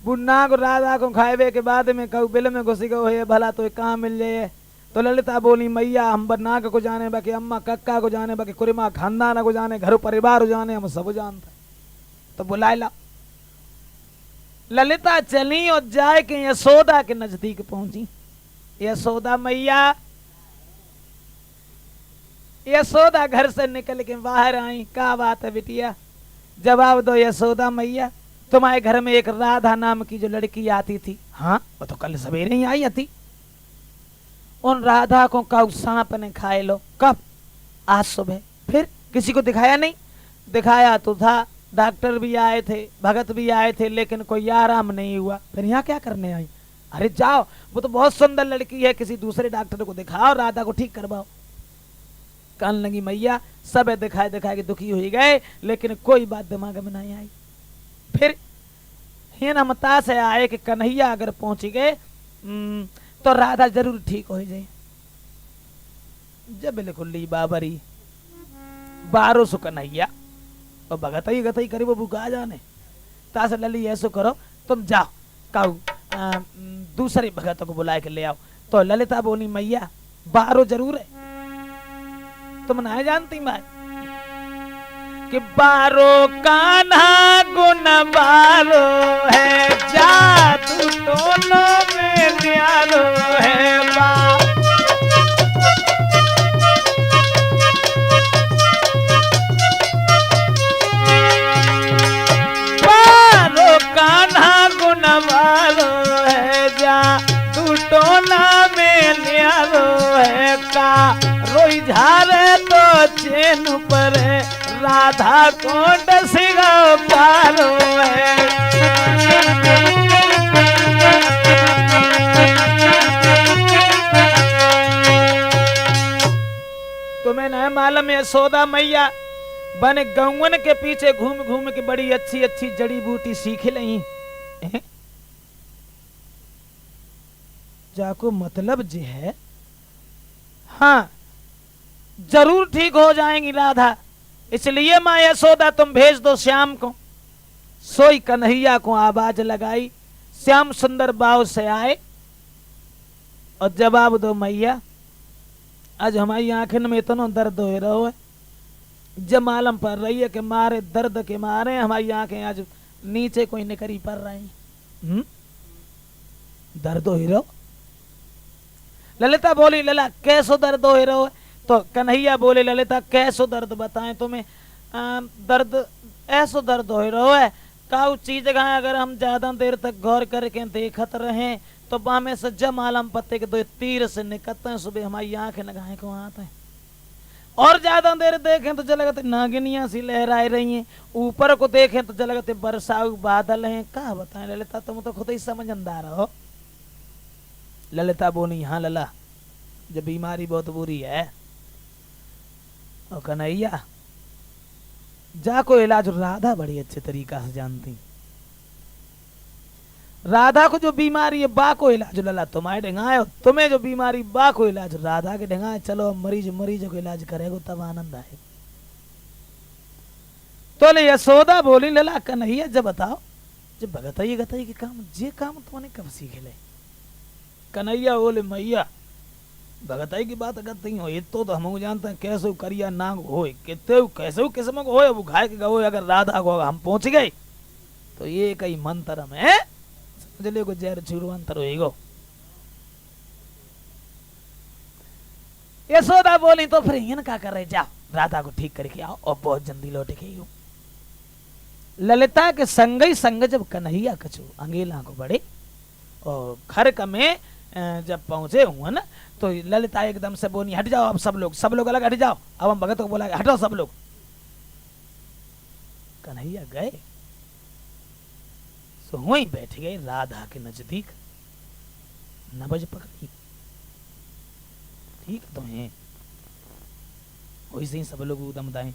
वो नाग राधा को खाए के बाद में कहू बिल में घुसी गो है भला तो कहाँ मिल जाए। तो ललिता बोली मैया हम नाग को जाने बाकी अम्मा कक्का को जाने बाकी कुरिमा खानदान को जाने घर परिवार जाने हम सब जानते। तो बुलाए ला। ललिता चली और जाए के यशोदा के नजदीक पहुंची। यशोदा मैया, यशोदा घर से निकल के बाहर आई। क्या बात है बिटिया, जवाब दो यशोदा मैया। तुम्हारे घर में एक राधा नाम की जो लड़की आती थी, हाँ वो तो कल सवेरे ही आई थी। उन राधा को कब सांप ने खाए लो? कब? आज सुबह। फिर किसी को दिखाया नहीं? दिखाया तो था, डॉक्टर भी आए थे, भगत भी आए थे, लेकिन कोई आराम नहीं हुआ। फिर यहाँ क्या करने आई? अरे जाओ, वो तो बहुत सुंदर लड़की है, किसी दूसरे डॉक्टर को दिखाओ, राधा को ठीक करवाओ। कहने लगी मैया सब दिखाए दिखाए के दुखी हो गए, लेकिन कोई बात दिमाग में नहीं आई। फिर ये नमता से आए कि कन्हैया अगर पहुंच गए तो राधा जरूर ठीक हो जाए। जब बिल्कुल ली बाबरी 1200 कन्हैया और भगतई गतई करी वो बुका जाने तास लली ऐसो करो तुम जाओ काऊ दूसरे भगत को बुला के ले आओ। तो ललिता बोली मैया 12 जरूर है, तुम नहीं जानती मैं कि 12 कान्हा गुण 12 है, जादू दोनों में न्यारो है। 12 कान्हा गुण 12 है, जादू टोना में न्यारो है। का रोई झारे तो चैन पर राधा कोंड सिगा पारो है। तुम्हें न मालूम यशोदा मैया बने गौवन के पीछे घूम घूम के बड़ी अच्छी अच्छी जड़ी बूटी सीख लई। जाको मतलब जे है हाँ जरूर ठीक हो जाएंगी राधा, इसलिए माँ यशोदा तुम भेज दो श्याम को। सोई कन्हैया को आवाज लगाई, श्याम सुंदर बाव से आए और जवाब दो मैया आज हमारी आंखें में इतना दर्द हो रहा है, जब मालूम पड़ रही है कि मारे दर्द के मारे हमारी आंखें आज नीचे कोई निकरी पड़ रही। दर्द हो रहा। ललिता बोली लला कैसो दर्द हो रहा है? तो कन्हैया बोले ललिता कैसो दर्द बताएं तुम्हें? दर्द ऐसो दर्द हो रहा है काउ चीज अगर हम ज्यादा देर तक गौर करके देखत रहे तो बामे से जब मालूम पत्ते के 2 तीर से निकलते हैं, सुबह हमारी आंखें लगाए को आते हैं। और ज्यादा देर देखें तो जलगते नागिनियां सी लहराए रही हैं, ऊपर को देखें तो जलगते बरसाऊ बादल हैं। क्या बताएं ललिता, तुम तो खुद ही समझदार हो। ललिता बोली हाँ लला जब बीमारी बहुत बुरी है। और कन्हैया जाको इलाज राधा बड़ी अच्छे तरीका से जानती। राधा को जो बीमारी है बा को इलाज लला तुम्हारे ढंगाए, तुम्हें जो बीमारी बा को इलाज राधा के ढंगाए। चलो मरीज को इलाज करेगा तब आनंद आए। तो ले यशोदा बोली लला कन्हैया जब बताओ जब भगतई गतई के काम जे काम तुमने कब सीखे ले? कन्हैया बोले मैया भगतई की बात करती हो ये तो हम जानते हैं कैसे करिया नाग हो कितने कैसे किस्म को हो वो घाय के गो अगर राधा को हम पहुंच गए तो ये कई मंत्र में समझ ले को जहर छुरू अंतर होएगो। यशोदा बोली तो फिर इन का कर रहे जाओ राधा को ठीक करके आओ और बहुत जल्दी लौट के आओ। ललिता के संग ही संग जब कन्हैया कछु अंगेला को बढ़े और खरक में जब पहुंचे हुए ना तो ललिता एकदम से बोली हट जाओ अब सब लोग अलग हट जाओ। अब हम भगत को बोला हटो सब लोग। कन्हैया गए तो वहीं बैठ गए राधा के नजदीक, नबज पकड़ी। ठीक तो है वैसे ही सब लोग उदम दाएं।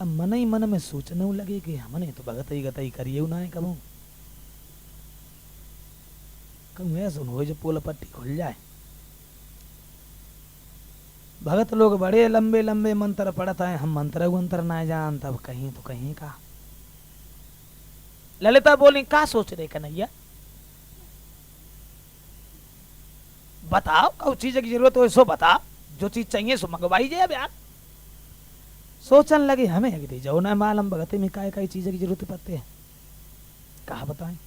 अब मन ही मन में सोचने लगे कि हमने तो भगत ही गतई करिए ना है कबू सुन हो जो पोल पट्टी खुल जाए। भगत लोग बड़े लंबे लंबे मंत्र पढ़ता है, हम मंत्र वंत्र ना जान तब कहीं तो कहीं का। ललिता बोली का सोच रहे कन्हैया बताओ कौ चीज की जरूरत हो सो बता, जो चीज चाहिए सो मंगवाई जाए। अब यार सोचन लगे हमें अगर जाओ ना मालूम भगत में काय चीज की जरूरत पड़ती है, कहा बताएं।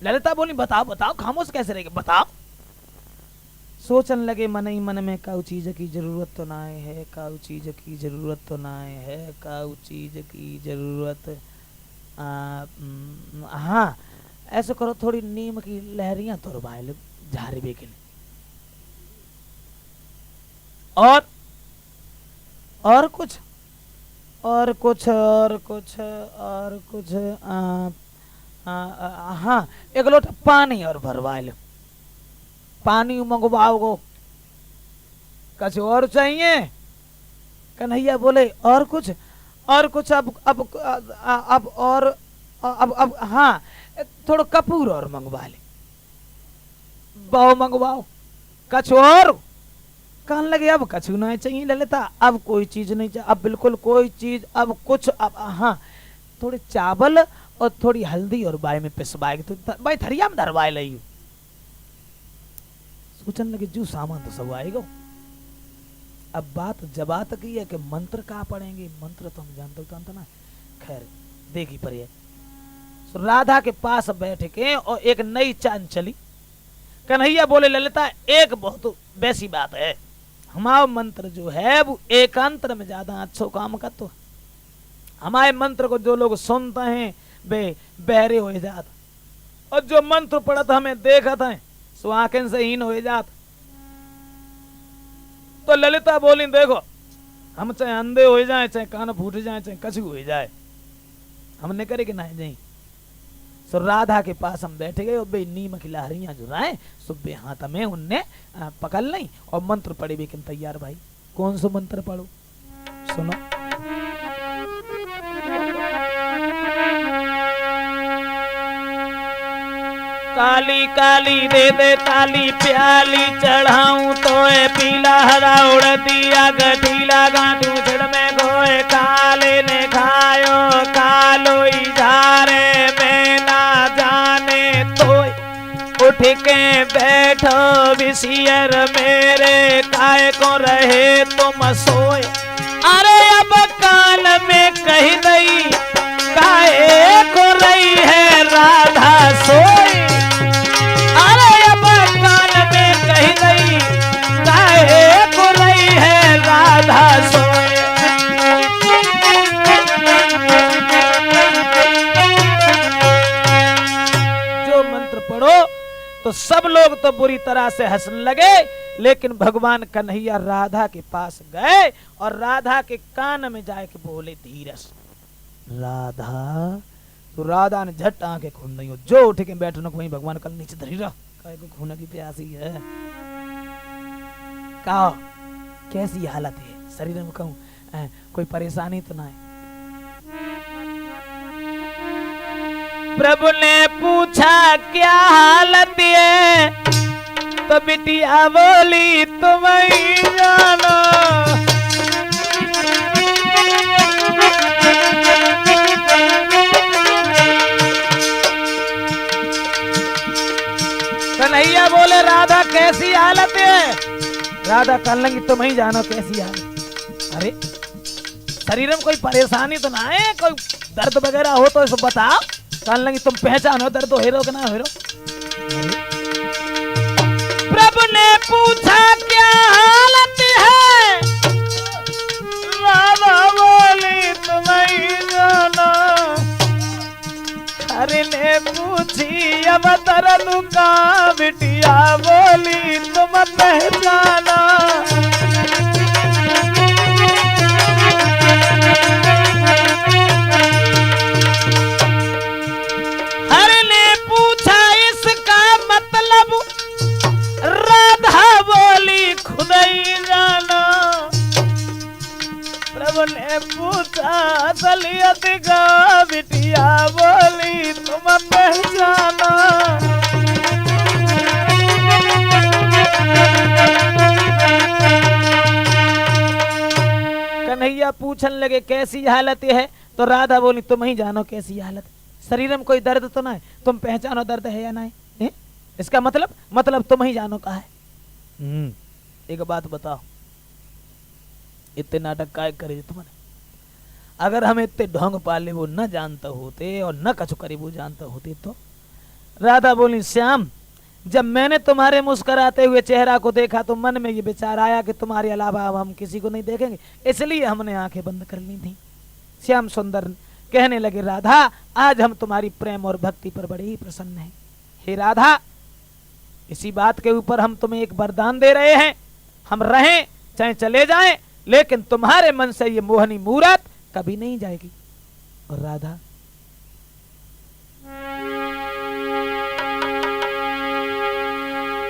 ललिता बोली बताओ बताओ खामोश कैसे रहेगा बताओ। सोचन लगे मन ही मन में काउ चीज की जरूरत तो ना है, काउ चीज की जरूरत तो ना है, काउ चीज की जरूरत हाँ ऐसे करो थोड़ी नीम की लहरियां तो रुबाइल झारे बे के लिए और कुछ और कुछ और कुछ और कुछ हाँ एक लोटा पानी और भरवा लो। पानी मंगवाओ कुछ और चाहिए? कन्हैया बोले और कुछ और कुछ अब और अब हाँ थोड़ा कपूर और मंगवा ले, बहु मंगवाओ, कछु और। कहने लगे अब कछु नहीं चाहिए ललिता, अब कोई चीज नहीं चाहिए, अब बिल्कुल कोई चीज, अब कुछ, अब हाँ थोड़े चावल और थोड़ी हल्दी और बाय में पिसवाएगी तो भाई थरिया में धरवाए लई। सोचने लगे जो सामान तो सब आएगा। अब बात जबात की है कि मंत्र कहाँ पढ़ेंगे, मंत्र तो हम जानते ना, खैर देखी पर है। राधा के पास बैठ के और एक नई चांद चली। कन्हैया बोले ललिता एक बहुत वैसी बात है, हमारा मंत्र जो है वो एकांतर में ज्यादा अच्छा काम का, तो हमारे मंत्र को जो लोग सुनते हैं वे बहरे हो जाते, और जो मंत्र पढ़त हमें देखत है सो आंखें से हीन हो जात। तो ललिता बोली देखो हम चाहे अंधे हो जाए, चाहे कान फूट जाए, चाहे कछु हो जाए, हमने करे कि नहीं जाए। सो राधा के पास हम बैठ गए और बे नीम की लहरियां जो राय सुबह हाथ में उनने पकड़ ली और मंत्र पढ़े लेकिन तैयार। भाई कौन सा मंत्र पढ़ो सुनो। काली काली दे दे काली प्याली चढ़ाऊं तो पीला हरा उड़ दिया गठीला गांठू छिड़ में गोए काले ने खायो कालो इजारे में ना जाने तो उठ के बैठो विसियर मेरे काय को रहे तुम सोए। अरे अब कान में कही दई काहे को रही है राधा सोए। तो सब लोग तो बुरी तरह से हंसने लगे, लेकिन भगवान कन्हैया राधा के पास गए और राधा के कान में जाके बोले धीरज राधा। तो राधा ने झट आंखें खोल दी, जो उठ के बैठने को वहीं भगवान कल नीचे धरी रहा, काहे को खून की प्यासी है। कहा कैसी हालत है शरीर में, कहूं कोई परेशानी तो ना है। प्रभु ने पूछा क्या हालत है, तो बिटिया बोली तुम ही जानो। कन्हैया बोले राधा कैसी हालत है। राधा कहने लगी तुम ही जानो कैसी हालत। अरे शरीर में कोई परेशानी तो ना है, कोई दर्द वगैरह हो तो इसको बताओ। कहने लगी तुम पहचानो दर्द हो हेरो कि ना हेरो। प्रभु ने पूछा क्या हालत है, राधा बोली तुम ही जानो। हरि ने पूछी अब दर्द का, बिटिया बोली तुम पहचानो। ने पूछा असलियत का, बिटिया बोली तुम पहचाना। कन्हैया पूछने लगे कैसी हालत है, तो राधा बोली तुम ही जानो कैसी हालत। शरीर में कोई दर्द तो ना है, तुम पहचानो दर्द है या नहीं है? इसका मतलब तुम ही जानो कहा है। एक बात बताओ इतने नाटक काय करे तुमने। अगर हम इतने ढोंग पाले वो न जानते होते और न कछु करे वो जानते होते तो। राधा बोली श्याम जब मैंने तुम्हारे मुस्कुराते हुए चेहरा को देखा तो मन में ये विचार आया कि तुम्हारे अलावा अब हम किसी को नहीं देखेंगे, इसलिए हमने आंखें बंद कर ली थी। श्याम सुंदर कहने लगे राधा आज हम तुम्हारी प्रेम और भक्ति पर बड़े ही प्रसन्न हैं। हे राधा इसी बात के ऊपर हम तुम्हें एक वरदान दे रहे हैं, हम रहें चाहे चले जाएं, लेकिन तुम्हारे मन से ये मोहनी मूरत कभी नहीं जाएगी। और राधा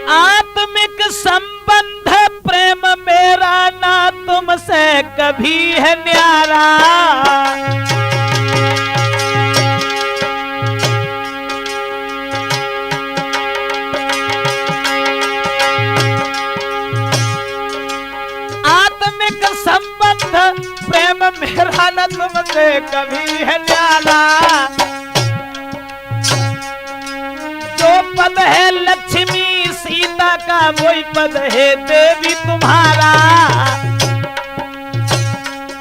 आत्मिक संबंध प्रेम मेरा ना तुम से कभी है न्यारा। आत्मिक संबंध प्रेम मेरा न तुमसे कभी है न्यारा। जो पद है लक्ष्मी सीता का वही पद है देवी तुम्हारा।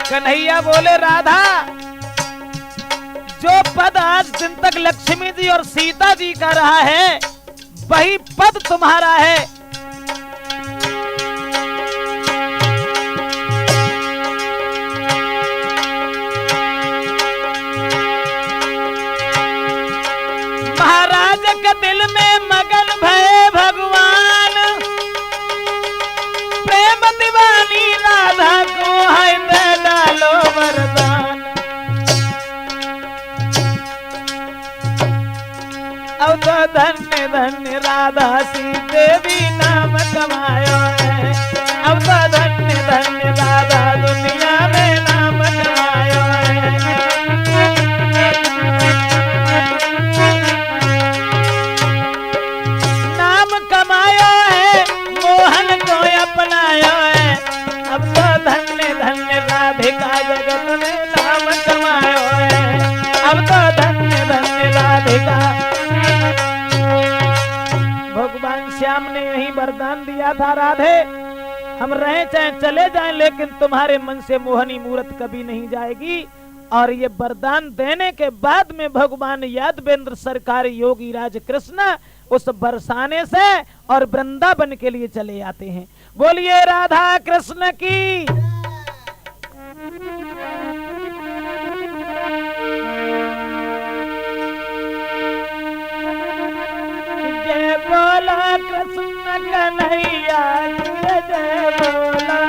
कन्हैया बोले राधा, जो पद आज दिन तक लक्ष्मी जी और सीता जी का रहा है वही पद तुम्हारा है। महाराज के दिल में मगन भये भगवान, प्रेम दीवानी राधा को है दे डालो वरदान। अब तो धन्य धन्य राधा सी देवी नाम कमायो है। अब तो धन्य धन्य राधा दुनिया में नाम कमायो है। कमाया है मोहन को अपनाया है। अब तो धन्य धन्य राधिका जगत में नाम कमाया है। अब तो धन्य धन्य राधिका। भगवान श्याम ने यही वरदान दिया था, राधे हम रहे चाहे चले जाएं लेकिन तुम्हारे मन से मोहनी मूरत कभी नहीं जाएगी। और ये वरदान देने के बाद में भगवान यादवेंद्र सरकार योगी राज कृष्ण उस बरसाने से और वृंदावन के लिए चले आते हैं। बोलिए राधा कृष्ण की। जय बोला कृष्ण कन्हैया जय बोला।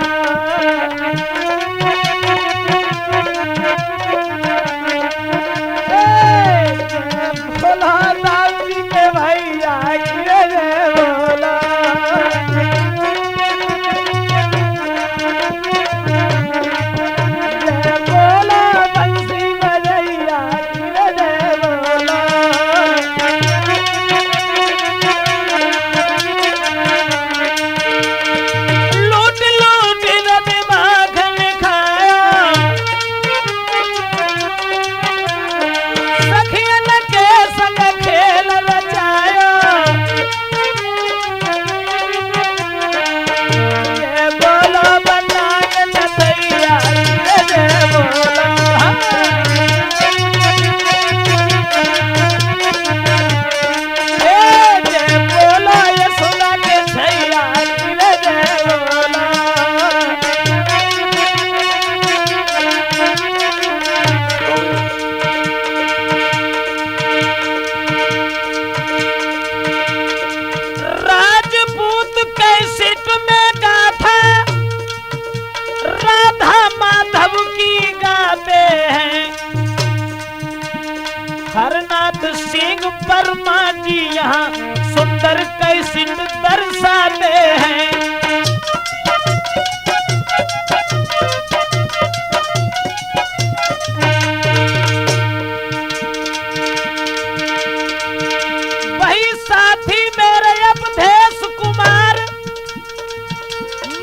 हरनाथ सिंह वर्मा जी यहाँ सुंदर कैसेट दर्शाते हैं। वही साथी मेरे अवधेश कुमार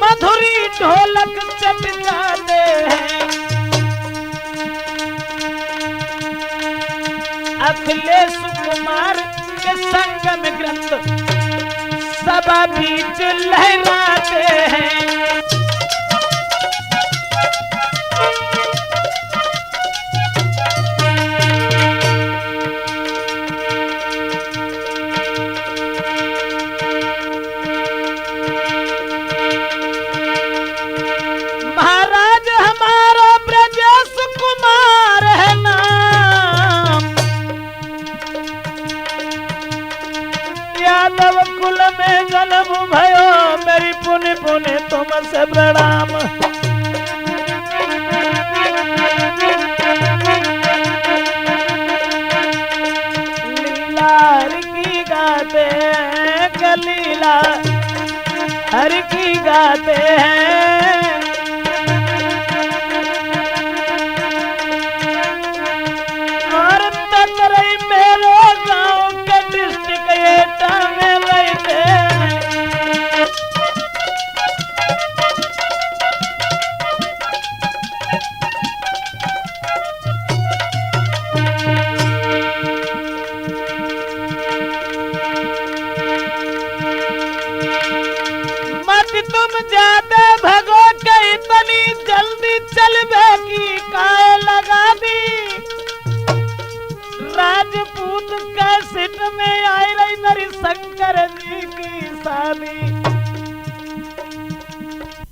मधुरी ढोलक चटकाते हैं। अखिलेश कुमार के संगम ग्रंथ सभा बीच लहराते हैं। महाराज हमारा ब्रजेश कुमार है नाम, यादव कुल में जन्म भयो मेरी पुण्य पुण्य तुमसे प्रणाम। लीला हर की गाते हैं, लीला हर की गाते हैं। तुम ज्यादा भगो के इतनी जल्दी चलबे की काय लगा दी। राजपूत कैसेट में आई रही मेरी